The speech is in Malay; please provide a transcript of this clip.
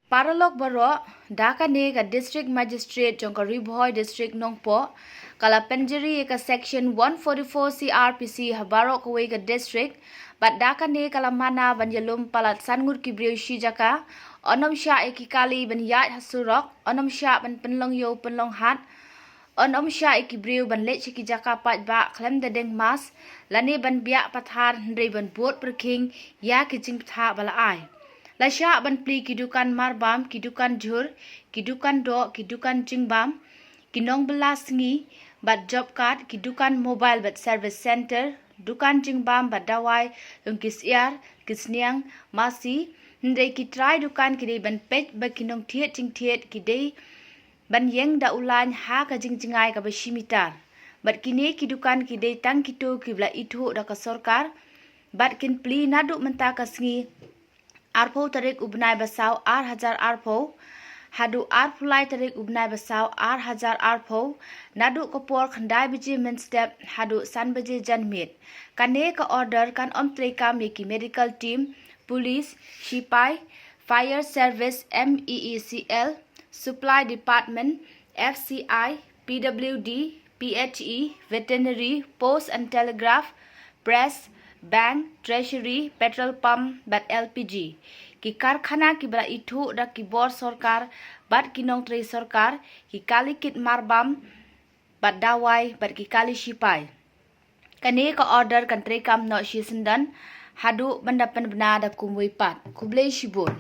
Paralog baro daka ne ka district magistrate jong ka Bhoi district nongpo kala penjeri ka section 144 CRPC habaro ka ka district bat daka ne kala mana banjalum palat sangur ki briu shijaka onom sha ekikali ban yat hasurok onom sha ban penlong yo penlong hat onom sha ekibriu ban lech ki jaka pat ba klem da deng mas lani ban biak pathar ndrei ban bot perking ya ki jingpynbna bala ai Lasya ban pli kidukan marbam, kidukan jur, kidukan do, kidukan jingbam, kinong belas ngi, bat job card, kidukan mobile bat service center, dukan jingbam bat dawai, yung kisiar, kisniang, masi, hindi kitry dukan kidai ban pet ba kinong tiet jing tiet kidai ban yeng da ulan ha ka jing jingai ka bashimitar. Bat kini kidukan kidai tang kitu kibla itu da ka sorkar, bat kin pli naduk menta ka sngi, Arpo tarik ubnai basau hajar arpo hadu arpulai tarik ubnai basau hajar arpo nadu kopor khandai biji men step hadu san biji janmit kane ka order kan omtreka meki medical team police sipai fire service MEECL supply department FCI PWD PHE veterinary post and telegraph press bank, treasury, petrol pump, bat LPG. Ki karkhana ki bra itu da ki bor sorkar, bat kinong tre sorkar, ki kali kit marbam, bat dawai, bat ki kali sipai. Kani ka order kan tre kam no shisendan, hadu banda penbena da kumui pat, kublei shibun.